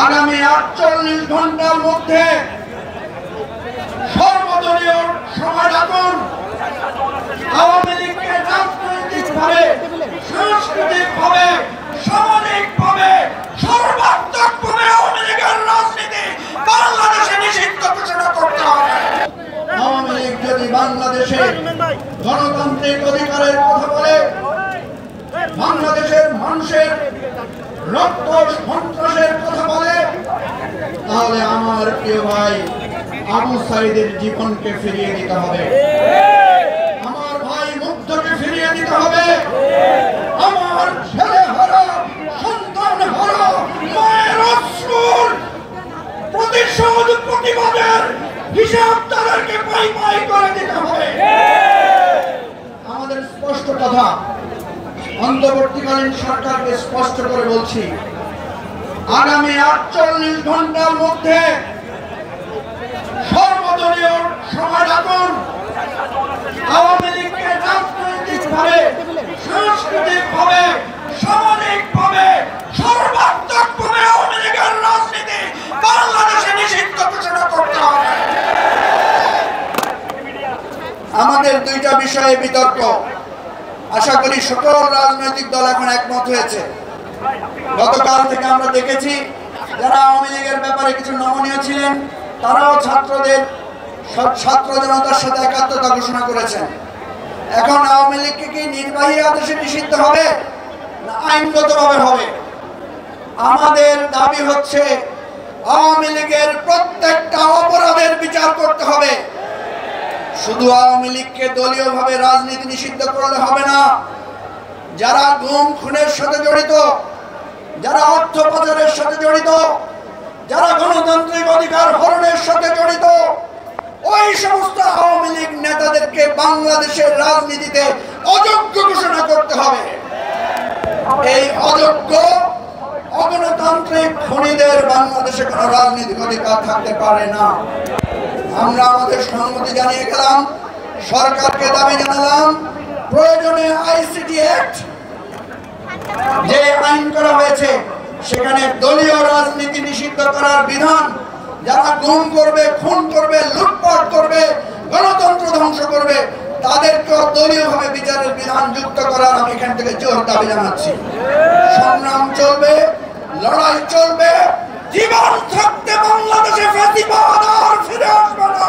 আগামী 48 ঘন্টার মধ্যে সর্বদলীয় সভা ডাকুন। আওয়ামী লীগকে রাজনৈতিকভাবে, সাংস্কৃতিকভাবে, সামাজিকভাবে, সর্বাত্মকভাবে আওয়ামী লীগের রাজনীতি বাংলাদেশে নিষিদ্ধ ঘোষণা করতে হবে। আওয়ামী লীগ যদি বাংলাদেশে গণতান্ত্রিক অধিকারের কথা বলে, বাংলাদেশের মানুষের রক্ত সন্ত্রাসের কথা বলে, তাহলে আমার প্রিয় ভাই আবু সাইদের জীবনকে ফিরিয়ে দিতে হবে, আমার ভাই মুগ্ধকে ফিরিয়ে দিতে হবে, আমার ছেলে হারা, সন্তান হারা, মায়ের অশ্রুর প্রতিশোধ প্রতিবাদের হিসাব তাদেরকে পাই পাই করে দিতে হবে। আমাদের স্পষ্ট কথা, অন্তর্বর্তীকালীন সরকারকে স্পষ্ট করে বলছি, আগামী 48 ঘন্টার মধ্যে সর্বদলীয় সভা ডাকুন। আওয়ামী লীগকে রাজনৈতিকভাবে, সাংস্কৃতিকভাবে, সামাজিকভাবে, সর্বাত্মকভাবে আওয়ামী লীগের রাজনীতি বাংলাদেশে নিষিদ্ধ ঘোষণা করতে হবে। আমাদের দুইটা বিষয়ে বিতর্ক, আশা করি সকল রাজনৈতিক দল এখন একমত হয়েছে। গতকাল থেকে আমরা দেখেছি যারা আওয়ামী লীগের ব্যাপারে কিছু নমনীয় ছিলেন, তারাও ছাত্র জনতার সাথে একাত্মতা ঘোষণা করেছেন। এখন আওয়ামী লীগকে কি নির্বাহী আদেশে নিষিদ্ধ হবে না আইনগতভাবে হবে? আমাদের দাবি হচ্ছে আওয়ামী লীগের প্রত্যেকটা অপরাধের বিচার করতে হবে। শুধু আওয়ামী লীগকে দলীয়ভাবে রাজনীতি নিষিদ্ধ করলে হবে না। যারা গুম খুনের সাথে জড়িত, যারা অর্থ পাচারের সাথে জড়িত, যারা গণতান্ত্রিক অধিকার হরণের সাথে জড়িত, ওই সমস্ত আওয়ামী লীগ নেতাদেরকে বাংলাদেশের রাজনীতিতে অযোগ্য ঘোষণা করতে হবে। এই অযোগ্য অগণতান্ত্রিক খুনিদের বাংলাদেশে কোনো রাজনৈতিক অধিকার থাকতে পারে না। আমরা আমাদের সম্মতি জানিয়ে গেলাম, সরকারকে দাবি জানালাম, প্রয়োজনে আইসিটি অ্যাক্ট যে আইন করা হয়েছে সেখানে দলীয় রাজনীতি নিষিদ্ধ করার বিধান, যারা গুম করবে, খুন করবে, লুটপাট করবে, গণতন্ত্র ধ্বংস করবে, তাদেরকেও দলীয়ভাবে বিচারের বিধান যুক্ত করার আমি এখান থেকে জোর দাবি জানাচ্ছি। সংগ্রাম চলবে, লড়াই চলবে, জীবন থাকতে বাংলাদেশে ফ্যাসিবাদ আর ফিরে আসবে না।